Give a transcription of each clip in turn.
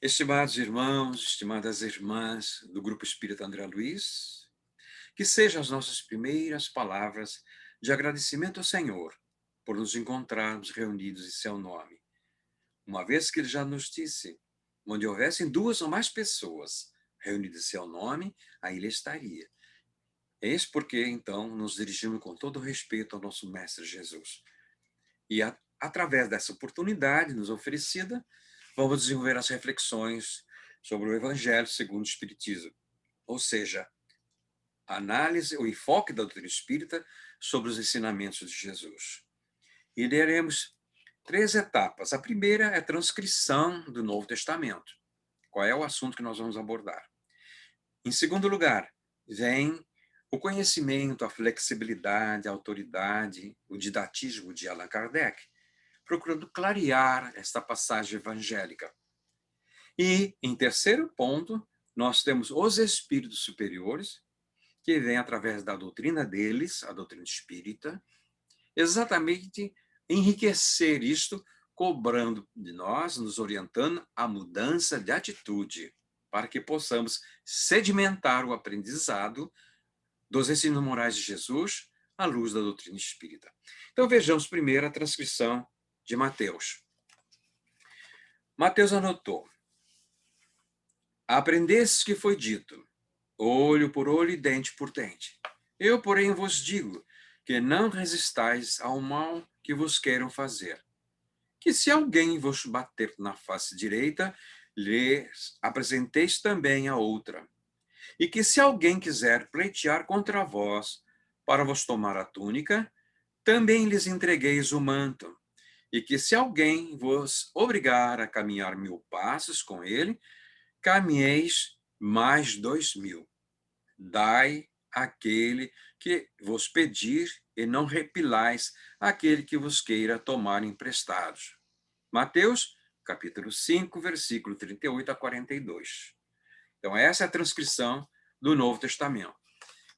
Estimados irmãos, estimadas irmãs do Grupo Espírita André Luiz, que sejam as nossas primeiras palavras de agradecimento ao Senhor por nos encontrarmos reunidos em seu nome. Uma vez que Ele já nos disse, onde houvessem duas ou mais pessoas reunidas em seu nome, aí Ele estaria. Eis porque, então, nos dirigimos com todo respeito ao nosso Mestre Jesus. E através dessa oportunidade nos oferecida, vamos desenvolver as reflexões sobre o Evangelho segundo o Espiritismo, ou seja, a análise, o enfoque da doutrina espírita sobre os ensinamentos de Jesus. E leremos três etapas. A primeira é a transcrição do Novo Testamento. Qual é o assunto que nós vamos abordar? Em segundo lugar, vem o conhecimento, a flexibilidade, a autoridade, o didatismo de Allan Kardec, procurando clarear esta passagem evangélica. E, em terceiro ponto, nós temos os espíritos superiores, que vêm através da doutrina deles, a doutrina espírita, exatamente enriquecer isto, cobrando de nós, nos orientando a mudança de atitude, para que possamos sedimentar o aprendizado dos ensinos morais de Jesus à luz da doutrina espírita. Então vejamos primeiro a transcrição de Mateus. Mateus anotou: aprendestes que foi dito, olho por olho e dente por dente. Eu, porém, vos digo que não resistais ao mal que vos queiram fazer. Que se alguém vos bater na face direita, lhes apresenteis também a outra. E que se alguém quiser pleitear contra vós, para vos tomar a túnica, também lhes entregueis o manto. E que se alguém vos obrigar a caminhar 1000 passos com ele, caminheis mais 2000. Dai àquele que vos pedir, e não repilais aquele que vos queira tomar emprestados. Mateus, capítulo 5, versículo 38 a 42. Então, essa é a transcrição do Novo Testamento.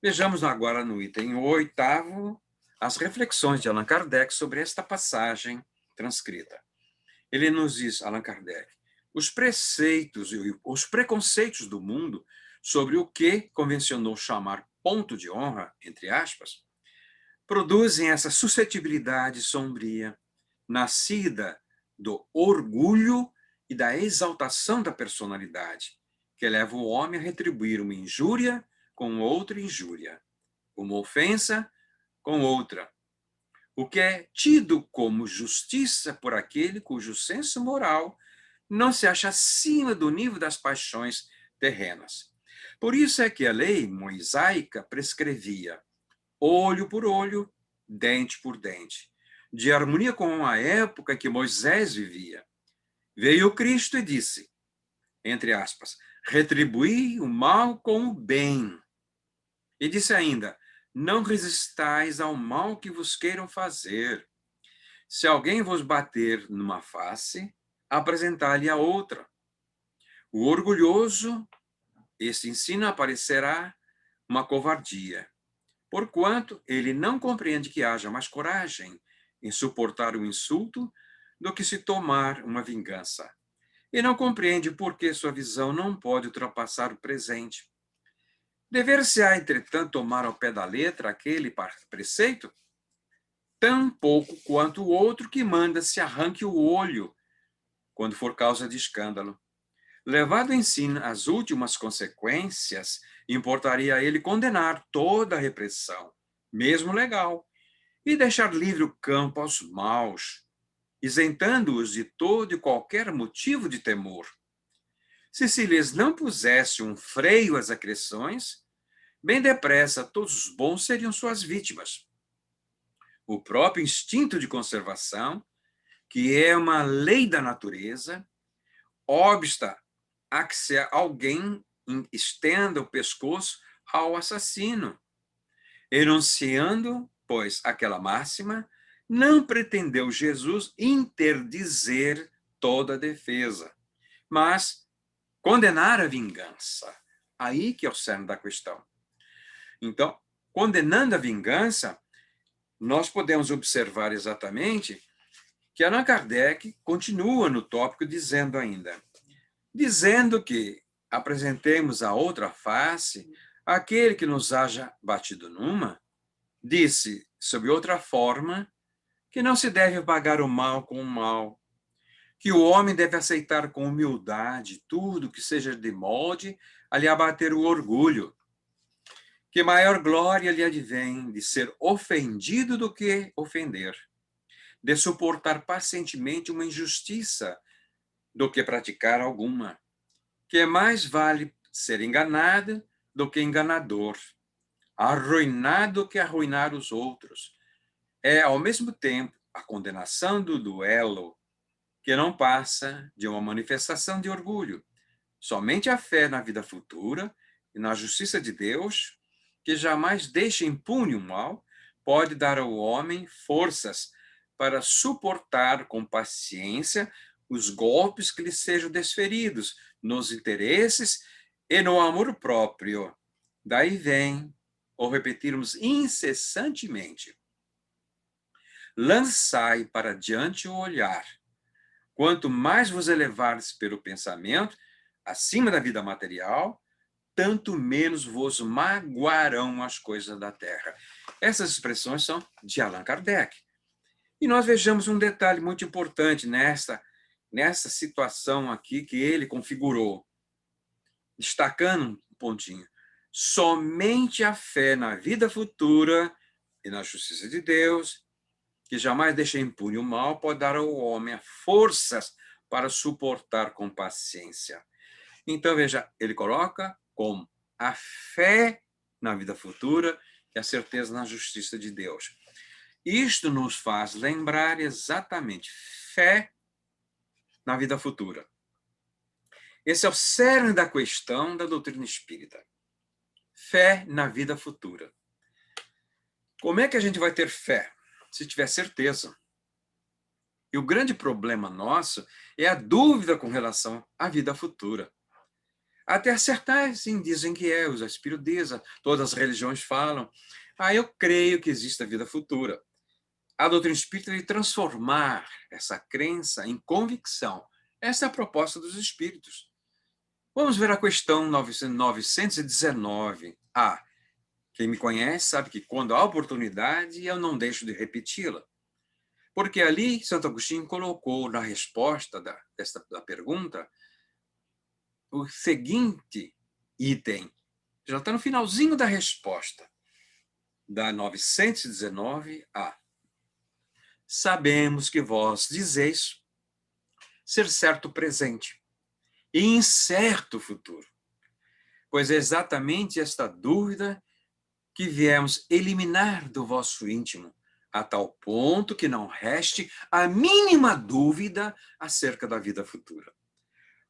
Vejamos agora no item 8º as reflexões de Allan Kardec sobre esta passagem transcrita. Ele nos diz, Allan Kardec, os preceitos e os preconceitos do mundo sobre o que convencionou chamar ponto de honra, entre aspas, produzem essa suscetibilidade sombria, nascida do orgulho e da exaltação da personalidade, que leva o homem a retribuir uma injúria com outra injúria, uma ofensa com outra, o que é tido como justiça por aquele cujo senso moral não se acha acima do nível das paixões terrenas. Por isso é que a lei mosaica prescrevia olho por olho, dente por dente, de harmonia com a época que Moisés vivia. Veio Cristo e disse, entre aspas, retribuí o mal com o bem. E disse ainda, não resistais ao mal que vos queiram fazer. Se alguém vos bater numa face, apresentai-lhe a outra. O orgulhoso, esse ensino aparecerá uma covardia, porquanto ele não compreende que haja mais coragem em suportar o insulto do que se tomar uma vingança. E não compreende por que sua visão não pode ultrapassar o presente. Dever-se-á, entretanto, tomar ao pé da letra aquele preceito? Tão pouco quanto o outro que manda se arranque o olho, quando for causa de escândalo. Levado em si as últimas consequências, importaria a ele condenar toda a repressão, mesmo legal, e deixar livre o campo aos maus, isentando-os de todo e qualquer motivo de temor. Se lhes não pusesse um freio às agressões, bem depressa todos os bons seriam suas vítimas. O próprio instinto de conservação, que é uma lei da natureza, obsta a que se alguém estenda o pescoço ao assassino. Enunciando, pois, aquela máxima, não pretendeu Jesus interdizer toda a defesa, mas condenar a vingança. Aí que é o cerne da questão. Então, condenando a vingança, nós podemos observar exatamente que Allan Kardec continua no tópico dizendo ainda, dizendo que apresentemos a outra face àquele que nos haja batido numa, disse, sob outra forma, que não se deve pagar o mal com o mal, que o homem deve aceitar com humildade tudo que seja de molde a lhe abater o orgulho, que maior glória lhe advém de ser ofendido do que ofender, de suportar pacientemente uma injustiça do que praticar alguma, que mais vale ser enganado do que enganador, arruinado do que arruinar os outros. É, ao mesmo tempo, a condenação do duelo, que não passa de uma manifestação de orgulho. Somente a fé na vida futura e na justiça de Deus, que jamais deixa impune o mal, pode dar ao homem forças para suportar com paciência os golpes que lhe sejam desferidos nos interesses e no amor próprio. Daí vem o repetirmos incessantemente: lançai para diante o olhar. Quanto mais vos elevardes pelo pensamento, acima da vida material, tanto menos vos magoarão as coisas da terra. Essas expressões são de Allan Kardec. E nós vejamos um detalhe muito importante nessa situação aqui que ele configurou, destacando um pontinho. Somente a fé na vida futura e na justiça de Deus, que jamais deixa impune o mal, pode dar ao homem forças para suportar com paciência. Então, veja, ele coloca como a fé na vida futura e a certeza na justiça de Deus. Isto nos faz lembrar exatamente fé na vida futura. Esse é o cerne da questão da doutrina espírita. Fé na vida futura. Como é que a gente vai ter fé? Se tiver certeza. E o grande problema nosso é a dúvida com relação à vida futura. Até acertar, sim, dizem que é, os espíritos dizem, todas as religiões falam. Eu creio que existe a vida futura. A doutrina espírita deve transformar essa crença em convicção. Essa é a proposta dos espíritos. Vamos ver a questão 919. Quem me conhece sabe que quando há oportunidade, eu não deixo de repeti-la. Porque ali, Santo Agostinho colocou na resposta da pergunta o seguinte item. Já está no finalzinho da resposta, da 919a. Sabemos que vós dizeis ser certo presente e incerto futuro, pois é exatamente esta dúvida que viemos eliminar do vosso íntimo, a tal ponto que não reste a mínima dúvida acerca da vida futura.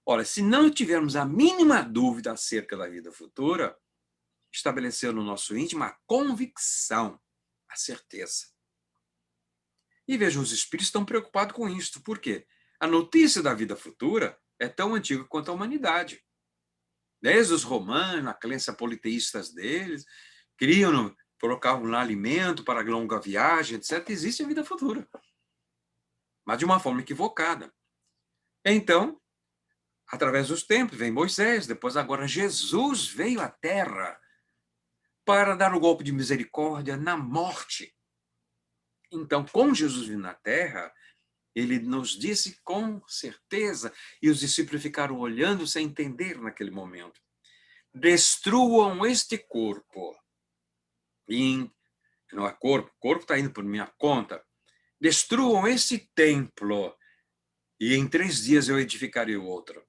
Ora, se não tivermos a mínima dúvida acerca da vida futura, estabeleceu no nosso íntimo a convicção, a certeza. E veja, os espíritos estão preocupados com isso. Por quê? A notícia da vida futura é tão antiga quanto a humanidade. Desde os romanos, a crença politeístas deles, colocavam lá alimento para longa viagem, etc. Existe a vida futura, mas de uma forma equivocada. Então, através dos tempos, vem Moisés, depois agora Jesus veio à Terra para dar o golpe de misericórdia na morte. Então, com Jesus vindo na Terra, ele nos disse com certeza, e os discípulos ficaram olhando sem entender naquele momento: destruam este corpo. Não é corpo, o corpo está indo por minha conta. Destruam este templo, e em 3 dias eu edificarei o outro.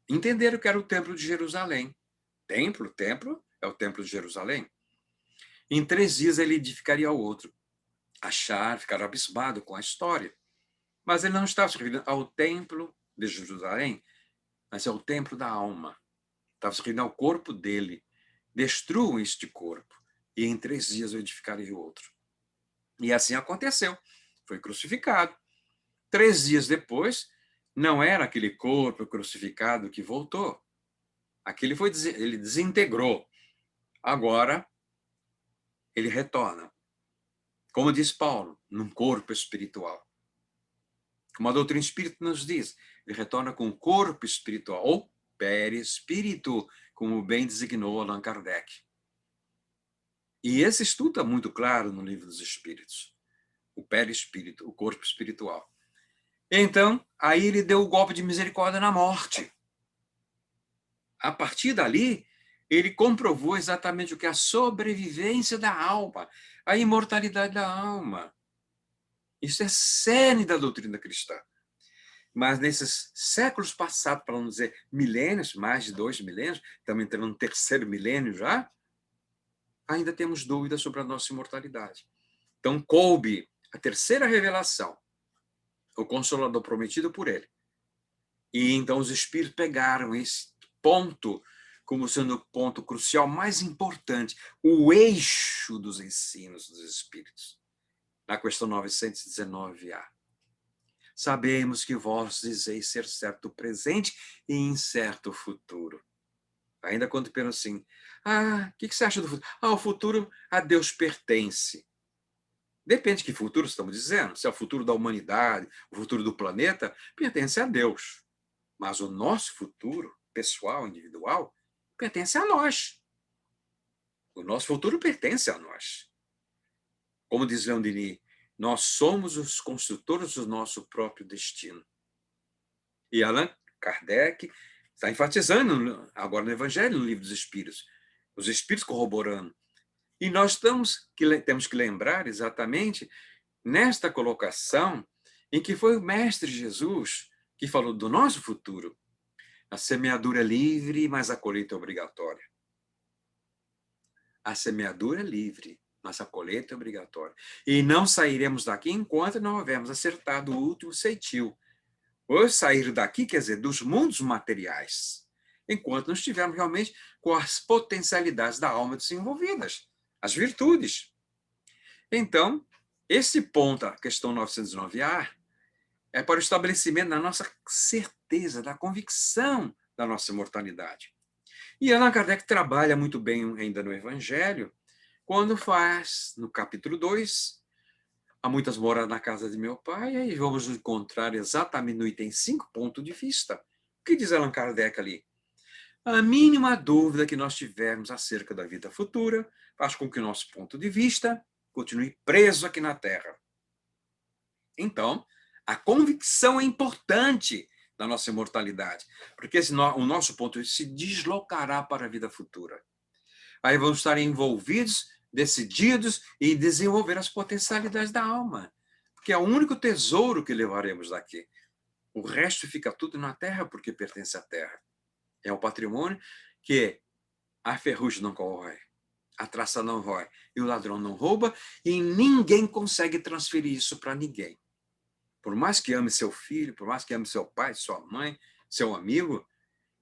Entenderam que era o templo de Jerusalém. Templo é o templo de Jerusalém. Em 3 dias ele edificaria o outro. Ficaram abismados com a história. Mas ele não estava se referindo ao templo de Jerusalém, mas ao templo da alma. Estava se referindo ao corpo dele. Destruam este corpo, e em 3 dias eu edificarei o outro. E assim aconteceu. Foi crucificado. 3 dias depois, não era aquele corpo crucificado que voltou. Ele desintegrou. Agora, ele retorna. Como diz Paulo, num corpo espiritual. Como a doutrina espírita nos diz, ele retorna com o corpo espiritual, ou perispírito, como bem designou Allan Kardec. E esse estudo está muito claro no Livro dos Espíritos. O perispírito, o corpo espiritual. Então, aí ele deu o golpe de misericórdia na morte. A partir dali, ele comprovou exatamente o que é a sobrevivência da alma, a imortalidade da alma. Isso é cerne da doutrina cristã. Mas nesses séculos passados, para não dizer milênios, mais de 2 milênios, estamos entrando no 3º milênio já, ainda temos dúvidas sobre a nossa imortalidade. Então, coube a 3ª revelação, o Consolador prometido por ele. E então os espíritos pegaram esse ponto como sendo o ponto crucial mais importante, o eixo dos ensinos dos espíritos, na questão 919A. Sabemos que vós dizeis ser certo o presente e incerto o futuro. Ainda quando pensam assim, o que você acha do futuro? O futuro a Deus pertence. Depende de que futuro estamos dizendo. Se é o futuro da humanidade, o futuro do planeta, pertence a Deus. Mas o nosso futuro, pessoal, individual, pertence a nós. O nosso futuro pertence a nós. Como diz Leon Denis, nós somos os construtores do nosso próprio destino. E Allan Kardec está enfatizando agora no Evangelho, no Livro dos Espíritos, os Espíritos corroborando. E nós temos que lembrar exatamente nesta colocação em que foi o Mestre Jesus que falou do nosso futuro. A semeadura é livre, mas a colheita é obrigatória. A semeadura é livre, mas a colheita é obrigatória. E não sairemos daqui enquanto não houvermos acertado o último ceitil. Ou sair daqui, quer dizer, dos mundos materiais, enquanto não estivermos realmente com as potencialidades da alma desenvolvidas, as virtudes. Então, esse ponto, a questão 909A, é para o estabelecimento da nossa certeza, da convicção da nossa imortalidade. E Allan Kardec trabalha muito bem ainda no Evangelho, quando faz, no capítulo 2, há muitas moradas na casa de meu pai, e aí vamos encontrar exatamente no item 5, ponto de vista. O que diz Allan Kardec ali? A mínima dúvida que nós tivermos acerca da vida futura faz com que o nosso ponto de vista continue preso aqui na Terra. Então, a convicção é importante da nossa imortalidade, porque senão o nosso ponto de vista se deslocará para a vida futura. Aí vamos estar envolvidos, decididos em desenvolver as potencialidades da alma, porque é o único tesouro que levaremos daqui. O resto fica tudo na terra porque pertence à terra. É um patrimônio que a ferrugem não corrói, a traça não rói e o ladrão não rouba, e ninguém consegue transferir isso para ninguém. Por mais que ame seu filho, por mais que ame seu pai, sua mãe, seu amigo,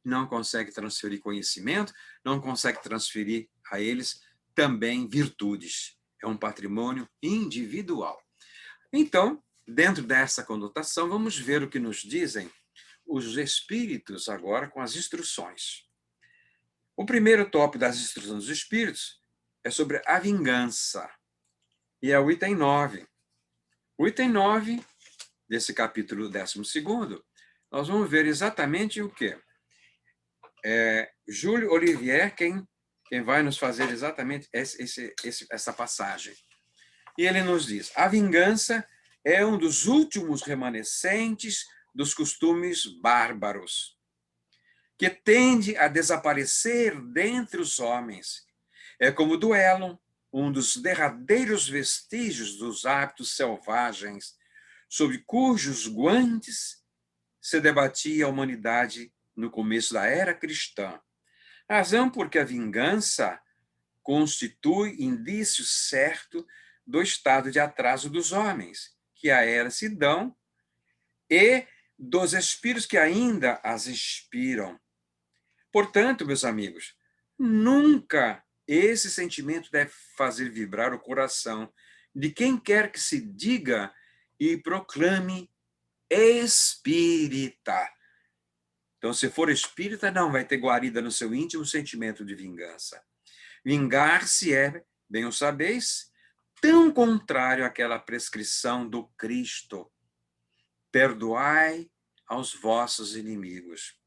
não consegue transferir conhecimento, não consegue transferir a eles também virtudes. É um patrimônio individual. Então, dentro dessa conotação, vamos ver o que nos dizem os espíritos agora com as instruções. O primeiro tópico das instruções dos espíritos é sobre a vingança. E é o item 9. O item 9 desse capítulo 12º, nós vamos ver exatamente o quê? Júlio Olivier, quem vai nos fazer exatamente essa passagem. E ele nos diz, a vingança é um dos últimos remanescentes dos costumes bárbaros, que tende a desaparecer dentre os homens. É como o duelo, um dos derradeiros vestígios dos hábitos selvagens, sob cujos guantes se debatia a humanidade no começo da era cristã. Razão porque a vingança constitui indício certo do estado de atraso dos homens, que a elas se dão, e dos espíritos que ainda as inspiram. Portanto, meus amigos, nunca esse sentimento deve fazer vibrar o coração de quem quer que se diga e proclame espírita. Então, se for espírita, não vai ter guarida no seu íntimo o sentimento de vingança. Vingar-se é, bem o sabeis, tão contrário àquela prescrição do Cristo. perdoai aos vossos inimigos.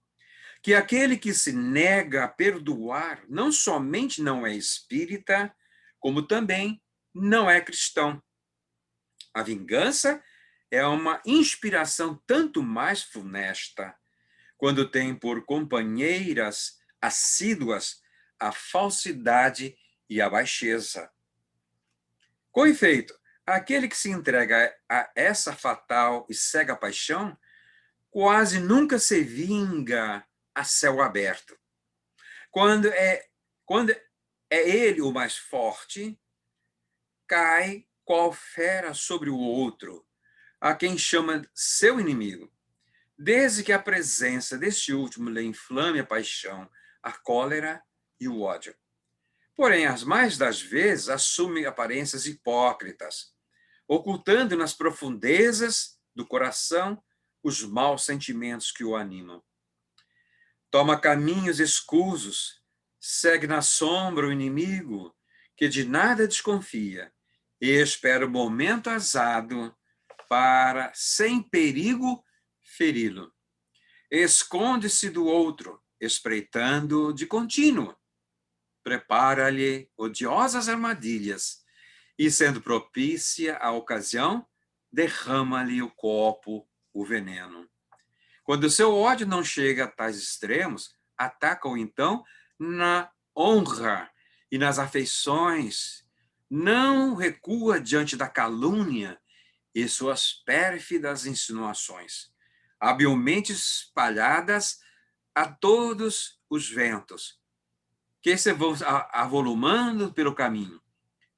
Que aquele que se nega a perdoar não somente não é espírita, como também não é cristão. A vingança é uma inspiração tanto mais funesta, quando tem por companheiras assíduas a falsidade e a baixeza. Com efeito, aquele que se entrega a essa fatal e cega paixão quase nunca se vinga a céu aberto. Quando é ele o mais forte, cai qual fera sobre o outro, a quem chama seu inimigo, desde que a presença deste último lhe inflame a paixão, a cólera e o ódio. Porém, as mais das vezes assume aparências hipócritas, ocultando nas profundezas do coração os maus sentimentos que o animam. Toma caminhos escusos, segue na sombra o inimigo, que de nada desconfia, e espera o momento azado para, sem perigo, feri-lo. Esconde-se do outro, espreitando de contínuo. Prepara-lhe odiosas armadilhas e, sendo propícia a ocasião, derrama-lhe o copo, o veneno. Quando o seu ódio não chega a tais extremos, ataca-o então na honra e nas afeições, não recua diante da calúnia e suas pérfidas insinuações, habilmente espalhadas a todos os ventos, que se vão avolumando pelo caminho.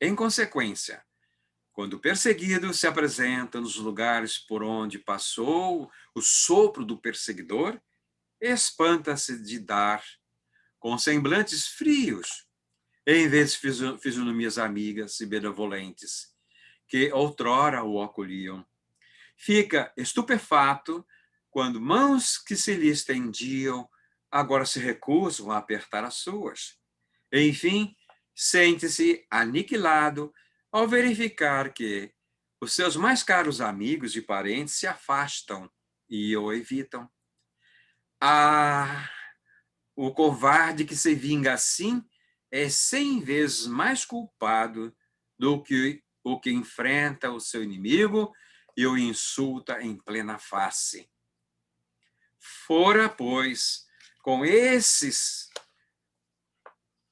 Em consequência, quando o perseguido se apresenta nos lugares por onde passou o sopro do perseguidor, espanta-se de dar, com semblantes frios, em vez de fisionomias amigas e benevolentes, que outrora o acolhiam. Fica estupefato quando mãos que se lhe estendiam agora se recusam a apertar as suas. Enfim, sente-se aniquilado ao verificar que os seus mais caros amigos e parentes se afastam e o evitam. O covarde que se vinga assim é 100 vezes mais culpado do que o que enfrenta o seu inimigo e o insulta em plena face. Fora, pois, com esses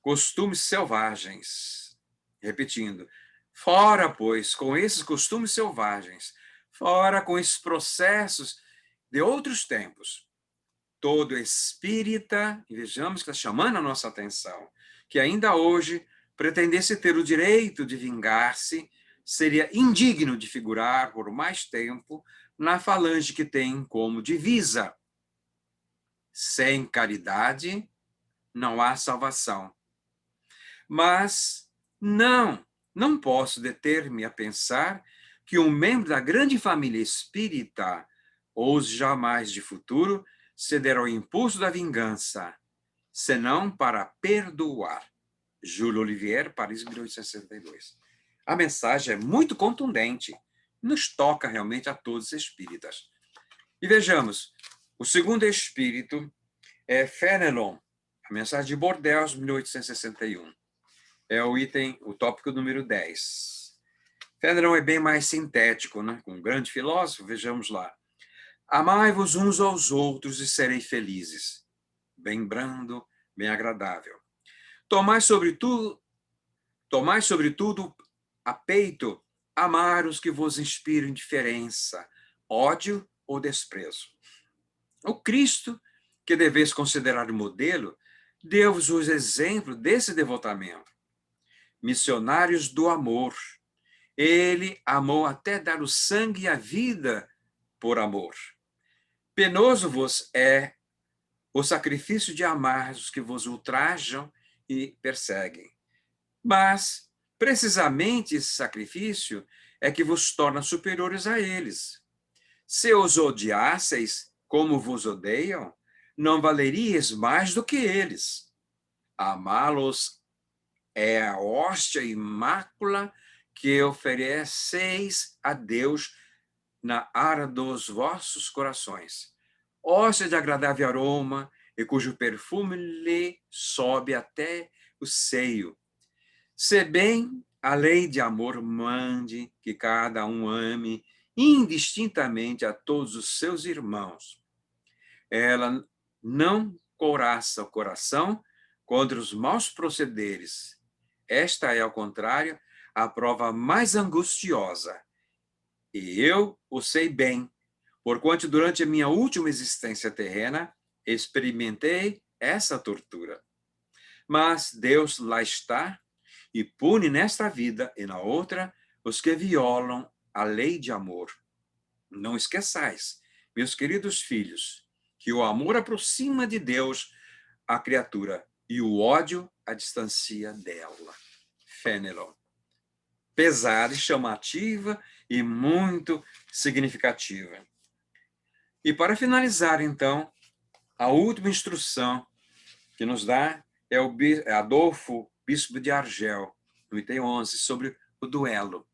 costumes selvagens, repetindo, fora, pois, com esses costumes selvagens, fora com esses processos de outros tempos. Todo espírita, e vejamos que está chamando a nossa atenção, que ainda hoje pretendesse ter o direito de vingar-se, seria indigno de figurar por mais tempo na falange que tem como divisa: sem caridade não há salvação. Mas não posso deter-me a pensar que um membro da grande família espírita ouse jamais de futuro ceder ao impulso da vingança, senão para perdoar. Júlio Olivier, Paris, 1862. A mensagem é muito contundente, nos toca realmente a todos os espíritas. E vejamos, o segundo espírito é Fénelon, a mensagem de Bordeaux, 1861. É o tópico número 10. Fénelon é bem mais sintético, né? Com um grande filósofo, vejamos lá. Amai-vos uns aos outros e sereis felizes. Bem brando, bem agradável. Tomai sobretudo a peito amar os que vos inspiram indiferença, ódio ou desprezo. O Cristo, que deveis considerar o modelo, deu-vos o exemplo desse devotamento. Missionários do amor. Ele amou até dar o sangue e a vida por amor. Penoso vos é o sacrifício de amar os que vos ultrajam e perseguem. Mas, precisamente esse sacrifício é que vos torna superiores a eles. Se os odiasseis como vos odeiam, não valeríeis mais do que eles. Amá-los é a hóstia e mácula que ofereceis a Deus na ara dos vossos corações, hóstia de agradável aroma, e cujo perfume lhe sobe até o seio. Se bem a lei de amor mande que cada um ame indistintamente a todos os seus irmãos. Ela não couraça o coração contra os maus procederes. Esta é, ao contrário, a prova mais angustiosa. E eu o sei bem, porquanto durante a minha última existência terrena experimentei essa tortura. Mas Deus lá está e pune nesta vida e na outra os que violam a lei de amor. Não esqueçais, meus queridos filhos, que o amor aproxima de Deus a criatura e o ódio a distancia dela. Fenelon. Pesada e chamativa e muito significativa. E para finalizar, então, a última instrução que nos dá é o Adolfo, bispo de Argel, no item 11, sobre o duelo.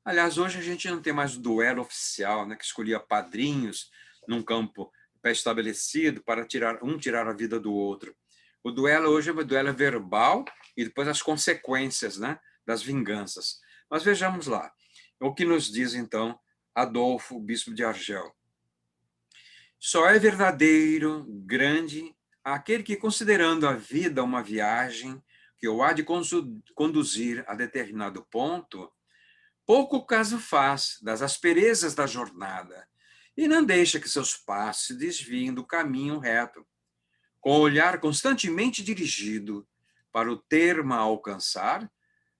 Aliás, hoje a gente não tem mais o duelo oficial, né, que escolhia padrinhos num campo pré-estabelecido para tirar a vida do outro. O duelo hoje é um duelo verbal e depois as consequências, né, das vinganças. Mas vejamos lá, o que nos diz, então, Adolfo, bispo de Argel. Só é verdadeiro, grande, aquele que, considerando a vida uma viagem que o há de conduzir a determinado ponto, pouco caso faz das asperezas da jornada e não deixa que seus passos se desviem do caminho reto, com o olhar constantemente dirigido para o termo a alcançar.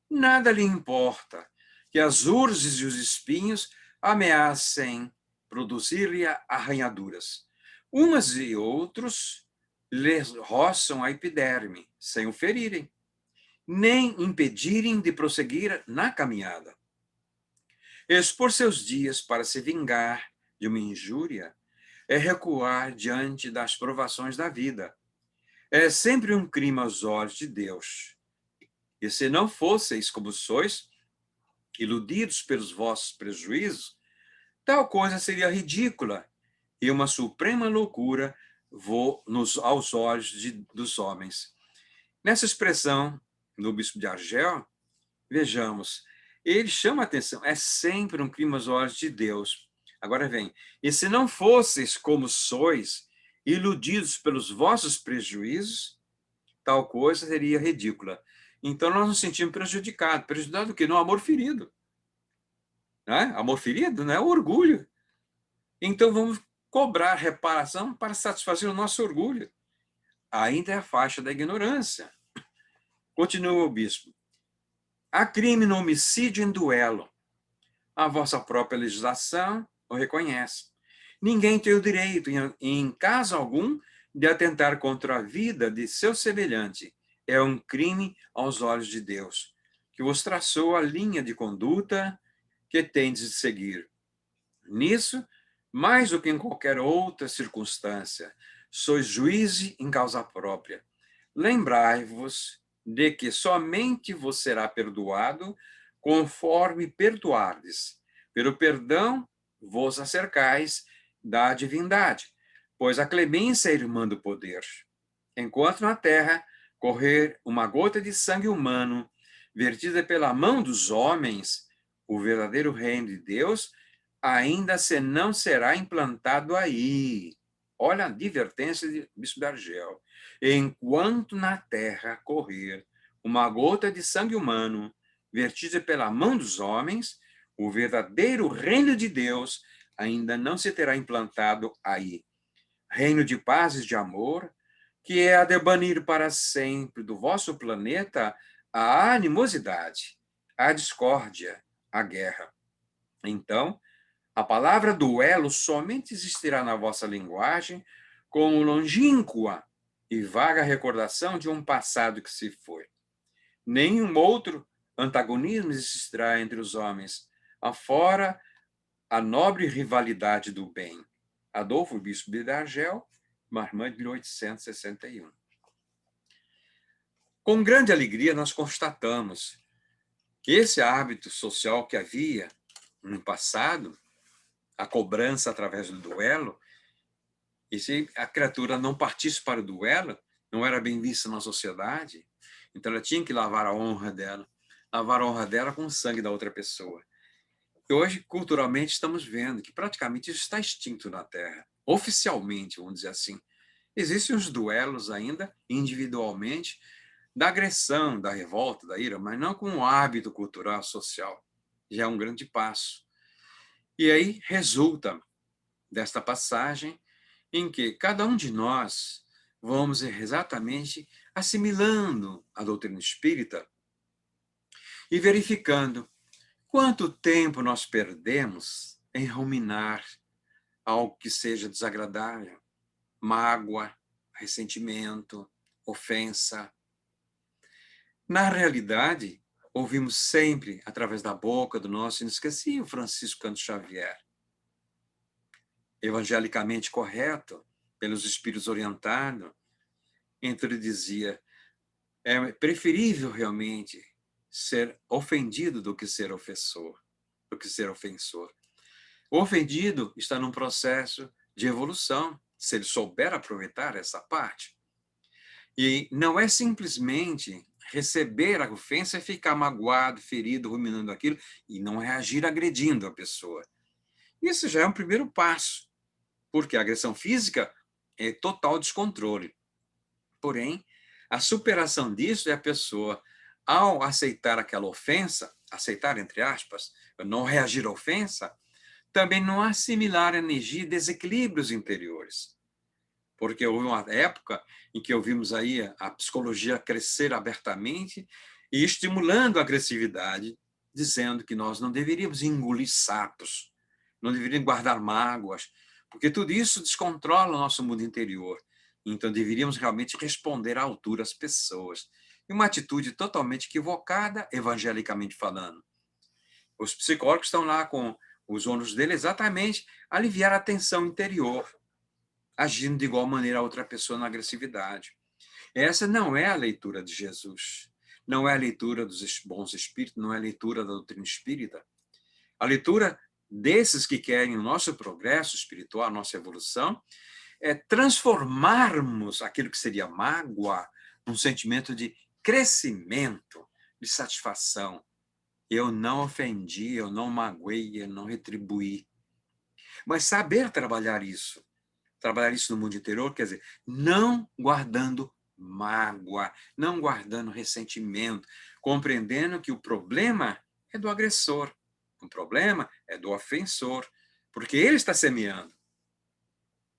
Nada lhe importa que as urzes e os espinhos ameacem produzir-lhe arranhaduras. Umas e outros lhe roçam a epiderme, sem o ferirem, nem impedirem de prosseguir na caminhada. Expor seus dias para se vingar de uma injúria é recuar diante das provações da vida. É sempre um crime aos olhos de Deus. E se não fosseis como sois, iludidos pelos vossos prejuízos, tal coisa seria ridícula e uma suprema loucura aos olhos dos homens. Nessa expressão do bispo de Argel, vejamos, ele chama a atenção, é sempre um crime aos olhos de Deus. Agora vem, e se não fosseis como sois, iludidos pelos vossos prejuízos, tal coisa seria ridícula. Então nós nos sentimos prejudicados. Prejudicado do quê? No amor ferido. Né? Amor ferido não é orgulho. Então vamos cobrar reparação para satisfazer o nosso orgulho. Ainda é a faixa da ignorância. Continua o bispo. Há crime no homicídio em duelo. A vossa própria legislação o reconhece. Ninguém tem o direito, em caso algum, de atentar contra a vida de seu semelhante. É um crime aos olhos de Deus, que vos traçou a linha de conduta que tendes de seguir. Nisso, mais do que em qualquer outra circunstância, sois juízes em causa própria. Lembrai-vos de que somente vos será perdoado conforme perdoardes. Pelo perdão vos acercais da divindade, pois a clemência é irmã do poder. Enquanto na terra correr uma gota de sangue humano, vertida pela mão dos homens, o verdadeiro reino de Deus ainda se não será implantado aí. Olha a advertência de Bispo de Argel. Enquanto na terra correr uma gota de sangue humano, vertida pela mão dos homens, o verdadeiro reino de Deus ainda não se terá implantado aí. Reino de paz e de amor, que é a de banir para sempre do vosso planeta a animosidade, a discórdia, a guerra. Então, a palavra duelo somente existirá na vossa linguagem como longínqua e vaga recordação de um passado que se foi. Nenhum outro antagonismo existirá entre os homens, afora a nobre rivalidade do bem. Adolfo, bispo de Argel, Marmã de 1861. Com grande alegria, nós constatamos que esse hábito social que havia no passado a cobrança através do duelo, e se a criatura não partisse para o duelo, não era bem vista na sociedade, então ela tinha que lavar a honra dela com o sangue da outra pessoa. E hoje, culturalmente, estamos vendo que praticamente isso está extinto na Terra. Oficialmente, vamos dizer assim. Existem os duelos ainda, individualmente, da agressão, da revolta, da ira, mas não com um hábito cultural, social. Já é um grande passo. E aí resulta desta passagem em que cada um de nós vamos exatamente assimilando a doutrina espírita e verificando quanto tempo nós perdemos em ruminar algo que seja desagradável, mágoa, ressentimento, ofensa. Na realidade, ouvimos sempre, através da boca do nosso inesquecível Francisco Canto Xavier, evangelicamente correto, pelos espíritos orientados, então ele dizia, é preferível realmente ser ofendido do que ser ofensor, do que ser ofensor. O ofendido está num processo de evolução, se ele souber aproveitar essa parte. E não é simplesmente receber a ofensa e ficar magoado, ferido, ruminando aquilo, e não reagir agredindo a pessoa. Isso já é um primeiro passo, porque a agressão física é total descontrole. Porém, a superação disso é a pessoa, ao aceitar aquela ofensa, aceitar entre aspas, não reagir à ofensa, também não assimilar energia e desequilíbrios interiores. Porque houve uma época em que ouvimos aí a psicologia crescer abertamente e estimulando a agressividade, dizendo que nós não deveríamos engolir sapos, não deveríamos guardar mágoas, porque tudo isso descontrola o nosso mundo interior. Então deveríamos realmente responder à altura às pessoas. E uma atitude totalmente equivocada, evangelicamente falando. Os psicólogos estão lá com os ônus dele exatamente aliviar a tensão interior, agindo de igual maneira a outra pessoa na agressividade. Essa não é a leitura de Jesus. Não é a leitura dos bons espíritos, não é a leitura da doutrina espírita. A leitura desses que querem o nosso progresso espiritual, a nossa evolução, é transformarmos aquilo que seria mágoa num sentimento de crescimento, de satisfação. Eu não ofendi, eu não magoei, eu não retribuí. Mas saber trabalhar isso no mundo interior, quer dizer, não guardando mágoa, não guardando ressentimento, compreendendo que o problema é do agressor, o problema é do ofensor, porque ele está semeando.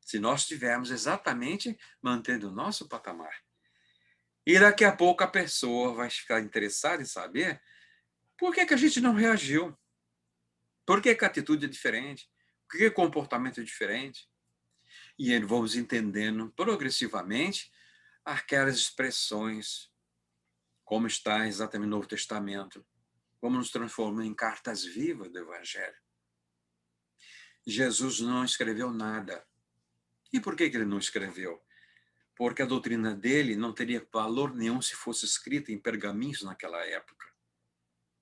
Se nós estivermos exatamente mantendo o nosso patamar. E daqui a pouco a pessoa vai ficar interessada em saber por que a gente não reagiu, por que a atitude é diferente, por que o comportamento é diferente. E aí vamos entendendo progressivamente aquelas expressões, como está exatamente no Novo Testamento, como nos transformam em cartas vivas do Evangelho. Jesus não escreveu nada. E por que ele não escreveu? Porque a doutrina dele não teria valor nenhum se fosse escrita em pergaminhos naquela época.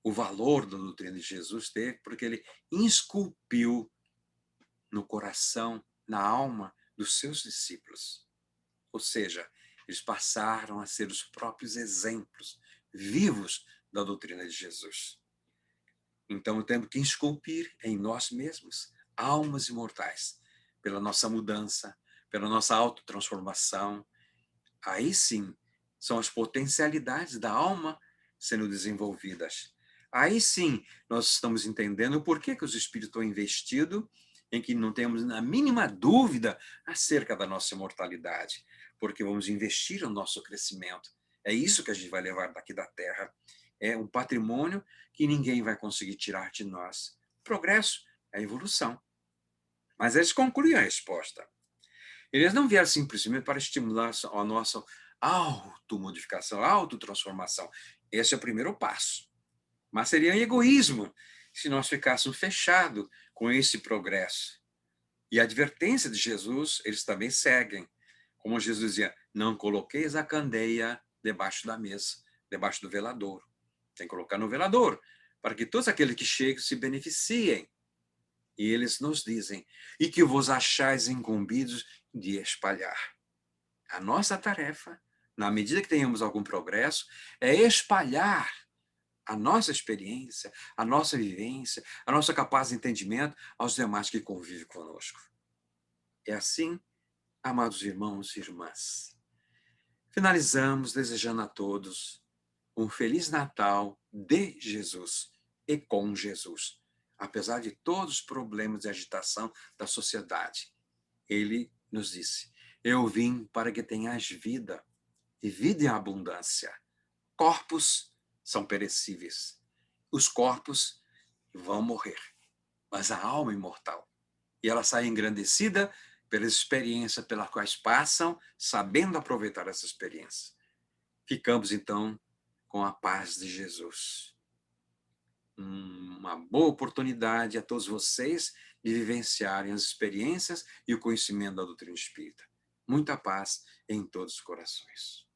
O valor da doutrina de Jesus teve porque ele esculpiu no coração, na alma dos seus discípulos. Ou seja, eles passaram a ser os próprios exemplos vivos da doutrina de Jesus. Então, temos que esculpir em nós mesmos almas imortais, pela nossa mudança, pela nossa autotransformação. Aí sim, são as potencialidades da alma sendo desenvolvidas. Aí sim, nós estamos entendendo por que os espíritos estão investidos em que não temos a mínima dúvida acerca da nossa imortalidade, porque vamos investir no nosso crescimento. É isso que a gente vai levar daqui da Terra. É um patrimônio que ninguém vai conseguir tirar de nós. Progresso é a evolução. Mas eles concluem a resposta. Eles não vieram simplesmente para estimular a nossa automodificação, autotransformação. Esse é o primeiro passo. Mas seria um egoísmo se nós ficássemos fechados com esse progresso. E a advertência de Jesus, eles também seguem. Como Jesus dizia, não coloqueis a candeia debaixo da mesa, debaixo do velador. Tem que colocar no velador, para que todos aqueles que chegam se beneficiem. E eles nos dizem, e que vos achais incumbidos de espalhar. A nossa tarefa, na medida que tenhamos algum progresso, é espalhar a nossa experiência, a nossa vivência, a nossa capacidade de entendimento aos demais que convivem conosco. É assim, amados irmãos e irmãs. Finalizamos desejando a todos um Feliz Natal de Jesus e com Jesus. Apesar de todos os problemas e agitação da sociedade, ele nos disse, eu vim para que tenhas vida, e vida em abundância. Corpos são perecíveis. Os corpos vão morrer, mas a alma é imortal. E ela sai engrandecida pelas experiências pelas quais passam, sabendo aproveitar essa experiência. Ficamos, então, com a paz de Jesus. Uma boa oportunidade a todos vocês de vivenciarem as experiências e o conhecimento da doutrina espírita. Muita paz em todos os corações.